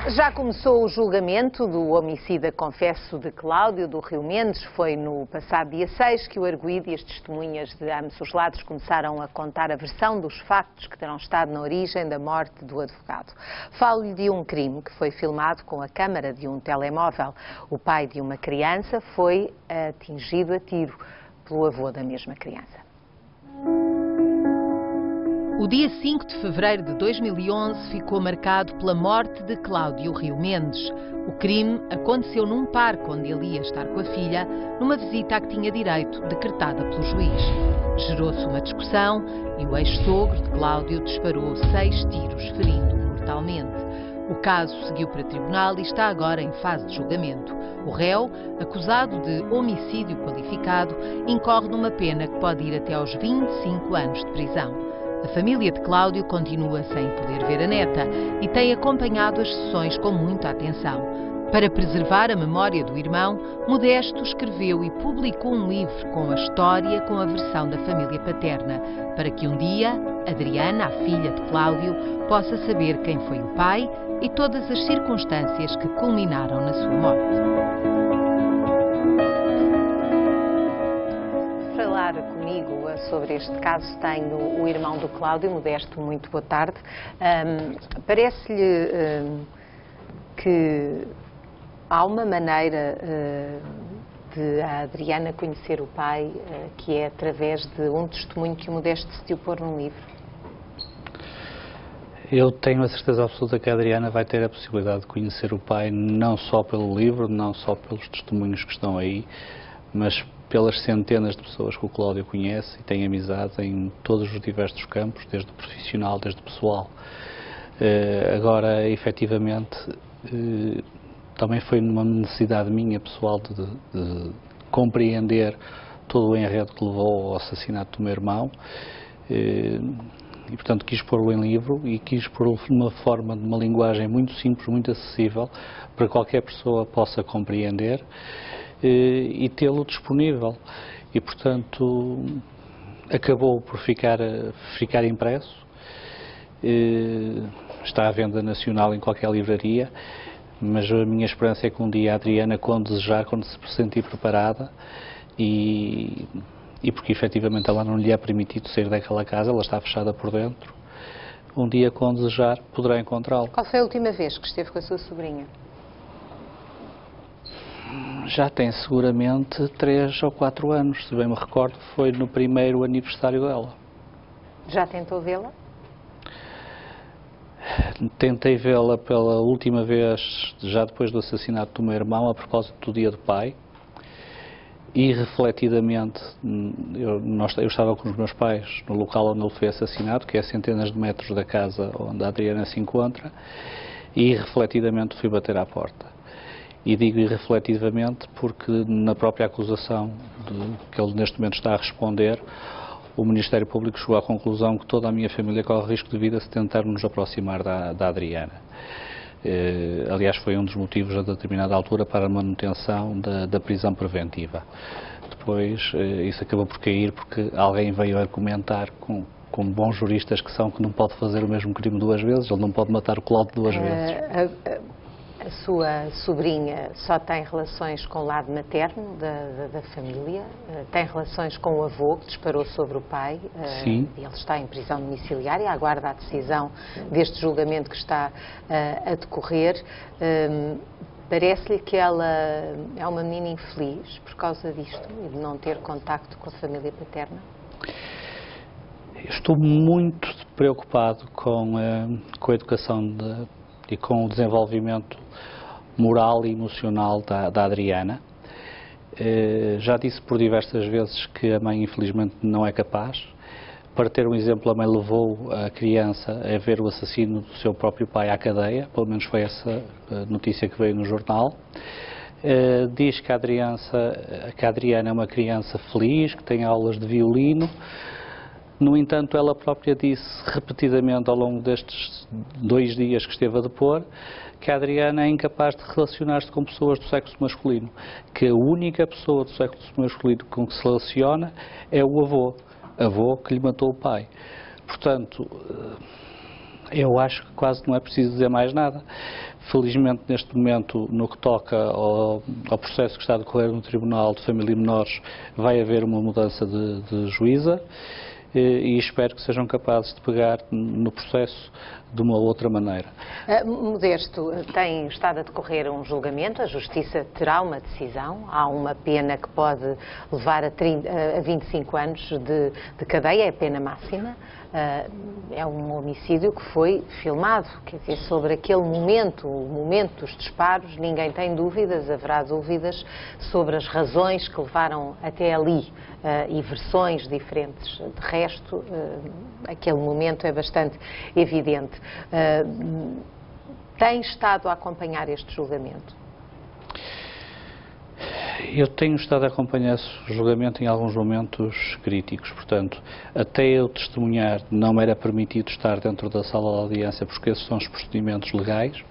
Já começou o julgamento do homicida confesso de Cláudio do Rio Mendes. Foi no passado dia 6 que o arguido e as testemunhas de ambos os lados começaram a contar a versão dos factos que terão estado na origem da morte do advogado. Falo-lhe de um crime que foi filmado com a câmara de um telemóvel. O pai de uma criança foi atingido a tiro pelo avô da mesma criança. O dia 5 de fevereiro de 2011 ficou marcado pela morte de Cláudio Rio Mendes. O crime aconteceu num parque onde ele ia estar com a filha, numa visita a que tinha direito, decretada pelo juiz. Gerou-se uma discussão e o ex-sogro de Cláudio disparou 6 tiros, ferindo mortalmente. O caso seguiu para tribunal e está agora em fase de julgamento. O réu, acusado de homicídio qualificado, incorre numa pena que pode ir até aos 25 anos de prisão. A família de Cláudio continua sem poder ver a neta e tem acompanhado as sessões com muita atenção. Para preservar a memória do irmão, Modesto escreveu e publicou um livro com a história com a versão da família paterna, para que um dia Adriana, a filha de Cláudio, possa saber quem foi o pai e todas as circunstâncias que culminaram na sua morte. Falar comigo sobre este caso tenho o irmão do Cláudio, Modesto. Muito boa tarde. Parece-lhe que há uma maneira de a Adriana conhecer o pai, que é através de um testemunho que o Modesto decidiu pôr num livro? Eu tenho a certeza absoluta que a Adriana vai ter a possibilidade de conhecer o pai não só pelo livro, não só pelos testemunhos que estão aí, mas pelas centenas de pessoas que o Cláudio conhece e tem amizade em todos os diversos campos, desde o profissional, desde o pessoal. Agora, efetivamente, também foi uma necessidade minha pessoal de compreender todo o enredo que levou ao assassinato do meu irmão e, portanto, quis pô-lo em livro e quis pô-lo de uma forma, de uma linguagem muito simples, muito acessível, para que qualquer pessoa possa compreender e tê-lo disponível. E, portanto, acabou por ficar impresso. Está à venda nacional em qualquer livraria, mas a minha esperança é que um dia a Adriana, quando desejar, quando se sentir preparada, e porque efetivamente ela não lhe é permitido sair daquela casa, ela está fechada por dentro, um dia, quando desejar, poderá encontrá-lo. Qual foi a última vez que esteve com a sua sobrinha? Já tem seguramente 3 ou 4 anos, se bem me recordo, foi no primeiro aniversário dela. Já tentou vê-la? Tentei vê-la pela última vez, já depois do assassinato do meu irmão, a propósito do Dia do Pai, e refletidamente, eu estava com os meus pais no local onde ele foi assassinado, que é a centenas de metros da casa onde a Adriana se encontra, e refletidamente fui bater à porta. E digo irrefletivamente porque na própria acusação que ele neste momento está a responder, o Ministério Público chegou à conclusão que toda a minha família corre risco de vida se tentarmos aproximar da Adriana. Aliás, foi um dos motivos a determinada altura para a manutenção da prisão preventiva. Depois isso acabou por cair porque alguém veio argumentar como bons juristas que são, que não pode fazer o mesmo crime 2 vezes, ele não pode matar o Cláudio 2 vezes. A sua sobrinha só tem relações com o lado materno da família? Tem relações com o avô que disparou sobre o pai? Sim. Ele está em prisão domiciliária, aguarda a decisão deste julgamento que está a decorrer. Parece-lhe que ela é uma menina infeliz por causa disto e de não ter contacto com a família paterna? Eu estou muito preocupado com a educação e com o desenvolvimento moral e emocional da Adriana. Já disse por diversas vezes que a mãe infelizmente não é capaz. Para ter um exemplo, a mãe levou a criança a ver o assassino do seu próprio pai à cadeia, pelo menos foi essa a notícia que veio no jornal. Diz que a Adriana é uma criança feliz, que tem aulas de violino. No entanto, ela própria disse repetidamente ao longo destes 2 dias que esteve a depor que a Adriana é incapaz de relacionar-se com pessoas do sexo masculino, que a única pessoa do sexo masculino com que se relaciona é o avô que lhe matou o pai. Portanto, Eu acho que quase não é preciso dizer mais nada. Felizmente, neste momento, no que toca ao processo que está a decorrer no Tribunal de Família e Menores, vai haver uma mudança de juíza e espero que sejam capazes de pegar no processo de uma outra maneira. Modesto, tem estado a decorrer um julgamento, a Justiça terá uma decisão, há uma pena que pode levar a 25 anos de cadeia, é a pena máxima. É um homicídio que foi filmado, quer dizer, sobre aquele momento, o momento dos disparos, ninguém tem dúvidas, haverá dúvidas sobre as razões que levaram até ali e versões diferentes. De resto, aquele momento é bastante evidente. Tem estado a acompanhar este julgamento? Eu tenho estado a acompanhar esse julgamento em alguns momentos críticos, portanto, até eu testemunhar não me era permitido estar dentro da sala de audiência porque esses são os procedimentos legais,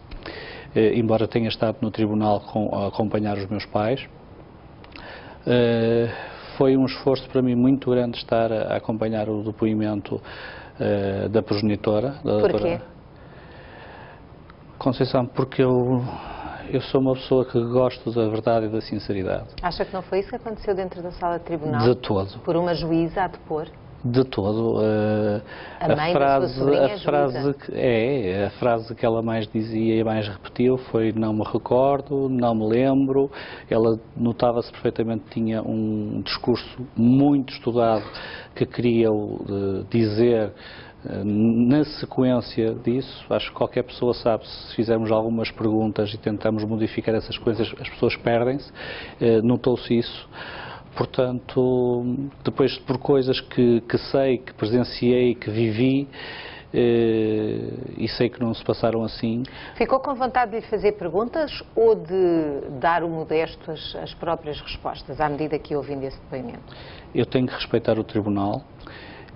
embora tenha estado no tribunal a acompanhar os meus pais. Foi um esforço para mim muito grande estar a acompanhar o depoimento da progenitora. Porquê? Conceição, porque eu sou uma pessoa que gosto da verdade e da sinceridade. Acha que não foi isso que aconteceu dentro da sala de tribunal? De todo. Por uma juíza a depor? De todo. A mãe da sua sobrinha a frase que ela mais dizia e mais repetiu foi: não me recordo, não me lembro. Ela notava-se perfeitamente que tinha um discurso muito estudado que queria dizer na sequência disso. Acho que qualquer pessoa sabe, se fizermos algumas perguntas e tentamos modificar essas coisas, as pessoas perdem-se. Notou-se isso. Portanto, depois por coisas que sei, que presenciei, que vivi, e sei que não se passaram assim. Ficou com vontade de lhe fazer perguntas ou de dar o Modesto as próprias respostas, à medida que ia ouvindo esse depoimento? Eu tenho que respeitar o Tribunal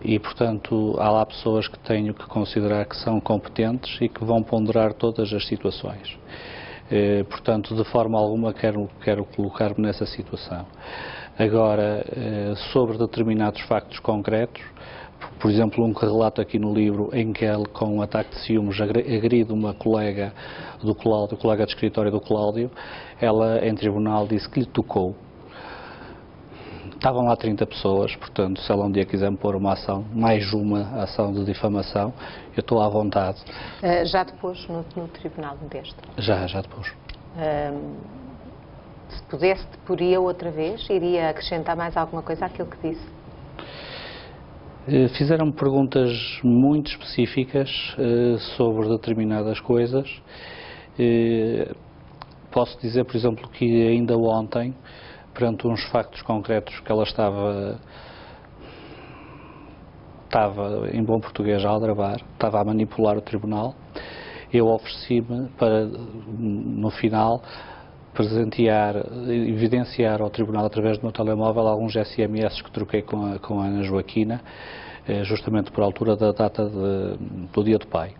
e, portanto, há lá pessoas que tenho que considerar que são competentes e que vão ponderar todas as situações. Portanto, de forma alguma quero colocar-me nessa situação. Agora, sobre determinados factos concretos, por exemplo, um que relato aqui no livro em que ele, com um ataque de ciúmes, agride uma colega do Cláudio, colega de escritório do Cláudio, ela em tribunal disse que lhe tocou. Estavam lá 30 pessoas, portanto, se ela um dia quiser me pôr uma ação, mais uma ação de difamação, eu estou à vontade. Já depois no tribunal deste? Já depois. Se pudesse, deporia outra vez? Iria acrescentar mais alguma coisa àquilo que disse? Fizeram-me perguntas muito específicas sobre determinadas coisas. Posso dizer, por exemplo, que ainda ontem, perante uns factos concretos que ela estava em bom português a aldrabar, estava a manipular o tribunal, eu ofereci-me para, no final, evidenciar ao tribunal, através do meu telemóvel, alguns SMS que troquei com a Ana Joaquina, justamente por altura da data do Dia do Pai.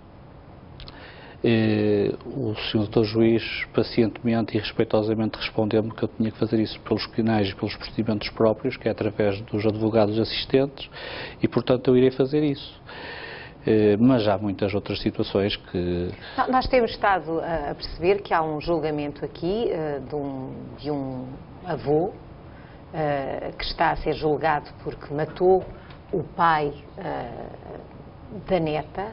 O Sr. Dr. Juiz pacientemente e respeitosamente respondeu-me que eu tinha que fazer isso pelos canais e pelos procedimentos próprios, que é através dos advogados assistentes, e portanto eu irei fazer isso. Mas há muitas outras situações que... Nós temos estado a perceber que há um julgamento aqui de um avô que está a ser julgado porque matou o pai da neta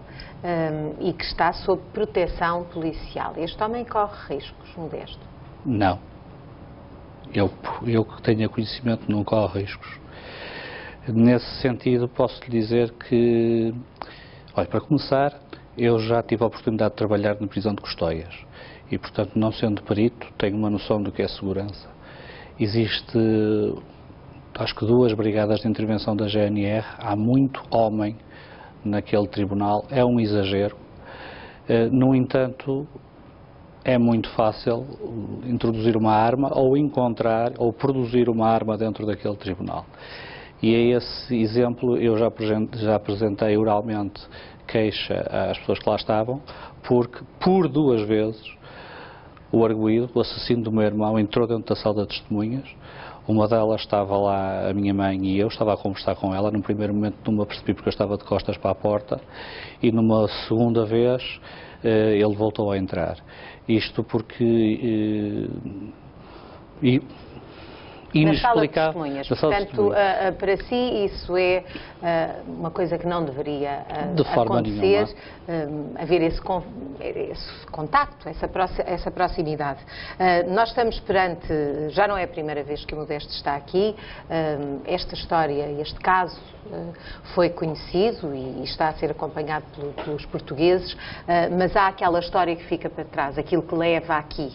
e que está sob proteção policial. Este homem corre riscos, Modesto? Não. Eu que tenha conhecimento não corre riscos. Nesse sentido posso lhe dizer que, olha, para começar, eu já tive a oportunidade de trabalhar na prisão de Custóias e, portanto, não sendo perito, tenho uma noção do que é segurança. Existe, acho que 2 brigadas de intervenção da GNR, há muito homem naquele tribunal, é um exagero. No entanto, é muito fácil introduzir uma arma ou encontrar ou produzir uma arma dentro daquele tribunal. E a esse exemplo eu já apresentei oralmente queixa às pessoas que lá estavam, porque por 2 vezes o arguido, o assassino do meu irmão, entrou dentro da sala de testemunhas, Uma delas estava lá a minha mãe e eu, estava a conversar com ela. No primeiro momento não me apercebi porque eu estava de costas para a porta, e numa segunda vez ele voltou a entrar. Isto porque... Na sala de testemunhas. Portanto, para si isso é uma coisa que não deveria acontecer, haver esse contacto, essa proximidade. Nós estamos perante, já não é a primeira vez que o Modesto está aqui, esta história, este caso foi conhecido e está a ser acompanhado pelos portugueses, mas há aquela história que fica para trás, aquilo que leva aqui.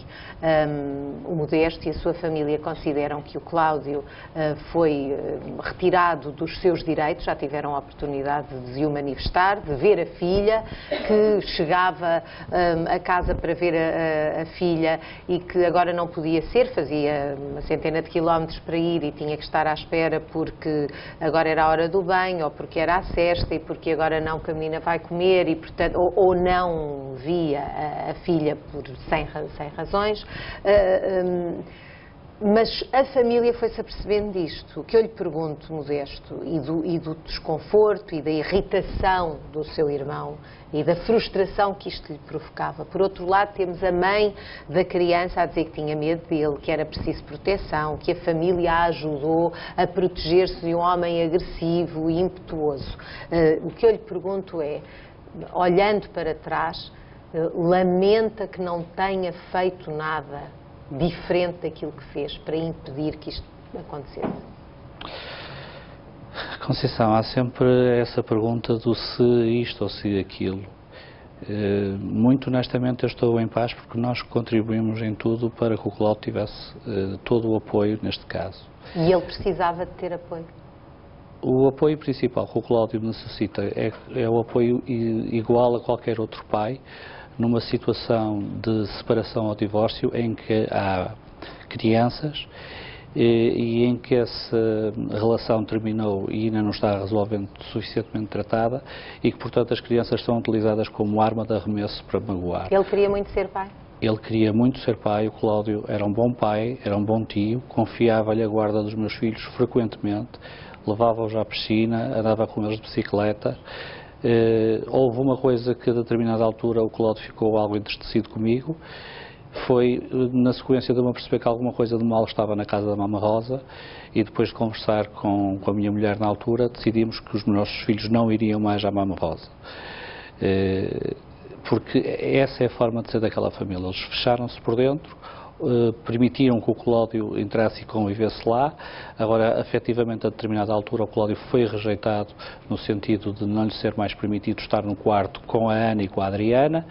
O Modesto e a sua família consideram que o Cláudio foi retirado dos seus direitos, já tiveram a oportunidade de o manifestar, de ver a filha, que chegava a casa para ver a filha e que agora não podia ser, fazia uma centena de quilómetros para ir e tinha que estar à espera porque agora era a hora do banho, ou porque era a sesta e porque agora não que a menina vai comer e, portanto, ou não via a filha sem razões. Mas a família foi-se apercebendo disto. O que eu lhe pergunto, Modesto, e do desconforto e da irritação do seu irmão e da frustração que isto lhe provocava. Por outro lado, temos a mãe da criança a dizer que tinha medo dele, que era preciso proteção, que a família a ajudou a proteger-se de um homem agressivo e impetuoso. O que eu lhe pergunto é, olhando para trás, lamenta que não tenha feito nada diferente daquilo que fez para impedir que isto acontecesse? Conceição, há sempre essa pergunta do se isto ou se aquilo. Muito honestamente eu estou em paz porque nós contribuímos em tudo para que o Cláudio tivesse todo o apoio neste caso. E ele precisava de ter apoio? O apoio principal que o Cláudio necessita é o apoio igual a qualquer outro pai, numa situação de separação ou divórcio em que há crianças e em que essa relação terminou e ainda não está resolvendo suficientemente tratada e que, portanto, as crianças são utilizadas como arma de arremesso para magoar. Ele queria muito ser pai? Ele queria muito ser pai. O Cláudio era um bom pai, era um bom tio, confiava-lhe a guarda dos meus filhos frequentemente, levava-os à piscina, andava com eles de bicicleta. Houve uma coisa que a determinada altura o Cláudio ficou algo entristecido comigo, foi na sequência de eu me perceber que alguma coisa de mal estava na casa da Mama Rosa e depois de conversar com a minha mulher na altura decidimos que os nossos filhos não iriam mais à Mama Rosa. Porque essa é a forma de ser daquela família, eles fecharam-se por dentro, permitiram que o Cláudio entrasse e convivesse lá. Agora, efetivamente, a determinada altura, o Cláudio foi rejeitado no sentido de não lhe ser mais permitido estar no quarto com a Ana e com a Adriana.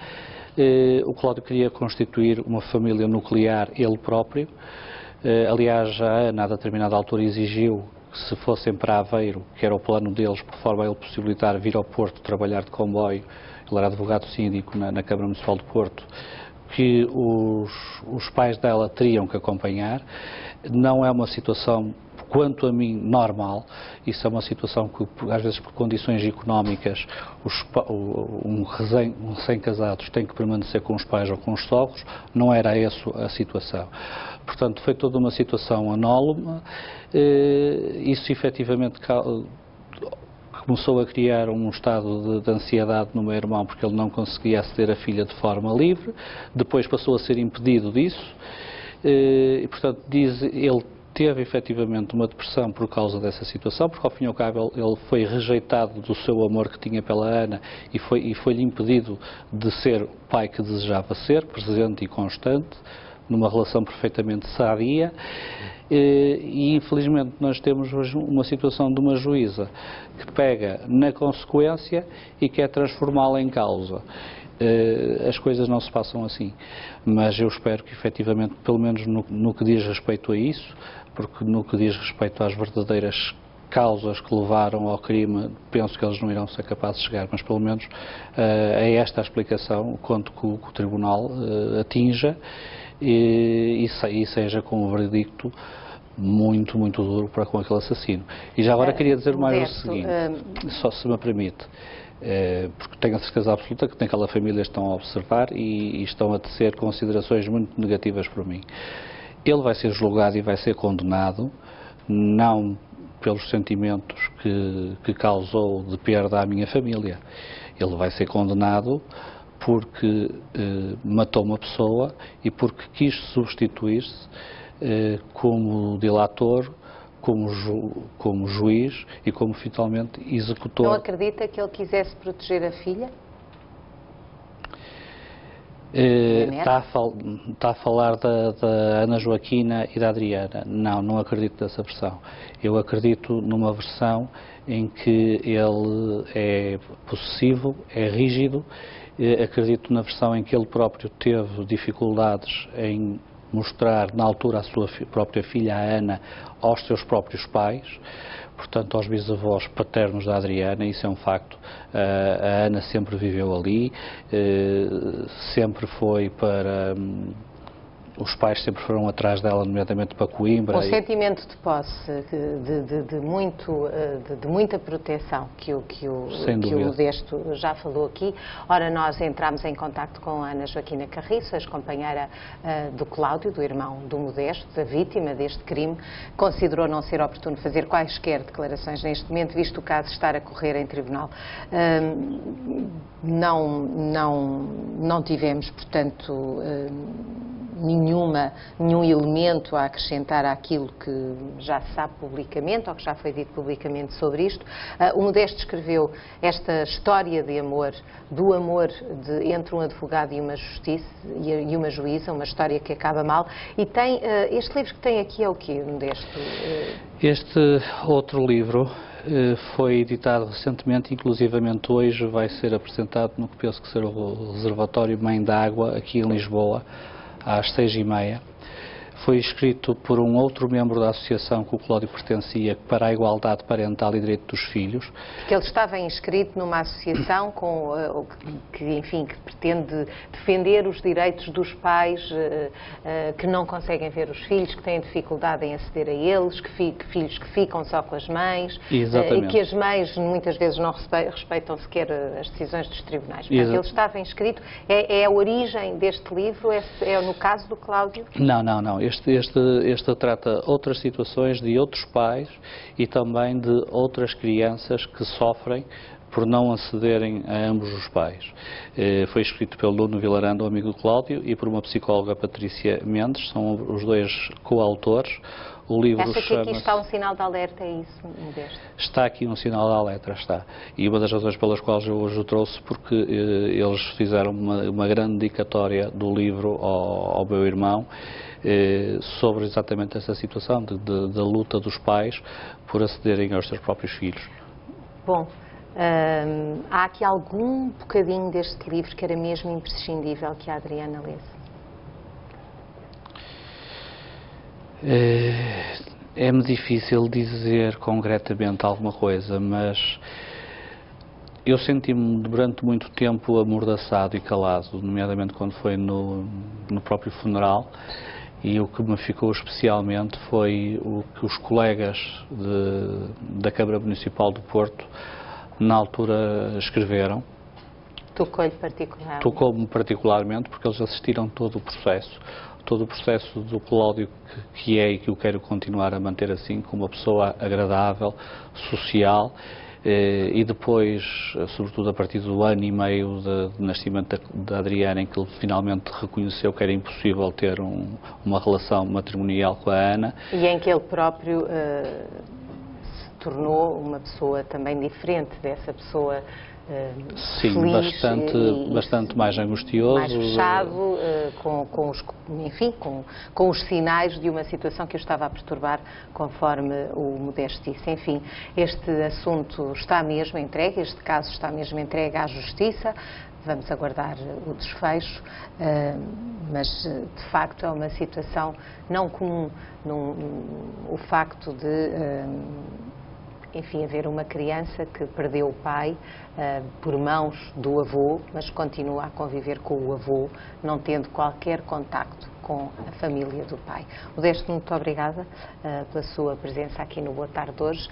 O Cláudio queria constituir uma família nuclear ele próprio. Aliás, a Ana, a determinada altura, exigiu que se fossem para Aveiro, que era o plano deles, por forma a ele possibilitar vir ao Porto trabalhar de comboio. Ele era advogado síndico na Câmara Municipal de Porto, que os pais dela teriam que acompanhar. Não é uma situação, quanto a mim, normal. Isso é uma situação que, às vezes, por condições económicas, um recém-casados tem que permanecer com os pais ou com os sogros. Não era essa a situação. Portanto, foi toda uma situação anónima. Isso, efetivamente, começou a criar um estado de ansiedade no meu irmão porque ele não conseguia aceder à filha de forma livre. Depois passou a ser impedido disso e, portanto, ele teve efetivamente uma depressão por causa dessa situação, porque ao fim e ao cabo ele foi rejeitado do seu amor que tinha pela Ana e foi-lhe impedido de ser o pai que desejava ser, presente e constante, numa relação perfeitamente sadia. E infelizmente nós temos hoje uma situação de uma juíza que pega na consequência e quer transformá-la em causa. As coisas não se passam assim, mas eu espero que efetivamente, pelo menos no que diz respeito a isso, porque no que diz respeito às verdadeiras causas que levaram ao crime, penso que eles não irão ser capazes de chegar, mas pelo menos a esta explicação conto que o Tribunal atinja e seja com um veredicto muito, muito duro para com aquele assassino. E já agora queria dizer mais o seguinte, só se me permite, porque tenho a certeza absoluta que naquela família estão a observar e estão a tecer considerações muito negativas por mim. Ele vai ser julgado e vai ser condenado, não pelos sentimentos que causou de perda à minha família. Ele vai ser condenado porque matou uma pessoa e porque quis substituir-se como delator, como juiz e como finalmente executor. Não acredita que ele quisesse proteger a filha? Está a falar da Ana Joaquina e da Adriana. Não acredito nessa versão. Eu acredito numa versão em que ele é possessivo, é rígido. Acredito na versão em que ele próprio teve dificuldades em mostrar na altura a sua própria filha, a Ana, aos seus próprios pais, portanto aos bisavós paternos da Adriana. Isso é um facto. A Ana sempre viveu ali, sempre foi para... Os pais sempre foram atrás dela, nomeadamente para Coimbra. Um sentimento de posse, de muita proteção que o Modesto já falou aqui. Ora, nós entramos em contacto com a Ana Joaquina Carriço, ex-companheira do Cláudio, do irmão do Modesto, da vítima deste crime. Considerou não ser oportuno fazer quaisquer declarações neste momento, visto o caso estar a correr em tribunal. Não tivemos, portanto, nenhum elemento a acrescentar àquilo que já se sabe publicamente ou que já foi dito publicamente sobre isto. O Modesto escreveu esta história de amor, do amor entre um advogado e uma justiça e uma juíza, uma história que acaba mal. E tem este livro que tem aqui é o quê, Modesto? Este outro livro foi editado recentemente, inclusivamente hoje vai ser apresentado no que penso que será o Reservatório Mãe d'Água, aqui em Lisboa, às 6h30. Foi escrito por um outro membro da associação que o Cláudio pertencia para a igualdade parental e direito dos filhos. Porque ele estava inscrito numa associação que pretende defender os direitos dos pais que não conseguem ver os filhos, que têm dificuldade em aceder a eles, filhos que ficam só com as mães. Exatamente. E que as mães muitas vezes não respeitam sequer as decisões dos tribunais. Portanto, ele estava inscrito. É a origem deste livro? É no caso do Cláudio? Não. Este trata outras situações de outros pais e também de outras crianças que sofrem por não acederem a ambos os pais. Foi escrito pelo Nuno Vilaranda, o amigo do Cláudio, e por uma psicóloga, Patrícia Mendes, são os dois coautores. O livro Acha que aqui está um sinal de alerta, é isso, Modesto? Está aqui um sinal de alerta, está. E uma das razões pelas quais eu hoje o trouxe, porque eles fizeram uma grande dedicatória do livro ao meu irmão, sobre exatamente essa situação da luta dos pais por acederem aos seus próprios filhos. Bom, há aqui algum bocadinho deste livro que era mesmo imprescindível que a Adriana lesse? É-me difícil dizer concretamente alguma coisa, mas eu senti-me durante muito tempo amordaçado e calado, nomeadamente quando foi no próprio funeral, e o que me ficou especialmente foi o que os colegas da Câmara Municipal do Porto, na altura, escreveram. Tocou-me particularmente, porque eles assistiram todo o processo do Cláudio, que é e que eu quero continuar a manter assim, como uma pessoa agradável, social, e depois, sobretudo a partir do ano e meio de nascimento da Adriana, em que ele finalmente reconheceu que era impossível ter uma relação matrimonial com a Ana. E em que ele próprio se tornou uma pessoa também diferente dessa pessoa. Sim, feliz, bastante mais angustioso. Mais fechado, com os sinais de uma situação que o estava a perturbar, conforme o Modesto disse. Enfim, este assunto está mesmo entregue, este caso está mesmo entregue à Justiça. Vamos aguardar o desfecho, mas de facto é uma situação não comum, o facto de haver uma criança que perdeu o pai por mãos do avô, mas continua a conviver com o avô, não tendo qualquer contacto com a família do pai. Modesto, muito obrigada pela sua presença aqui no Boa Tarde hoje.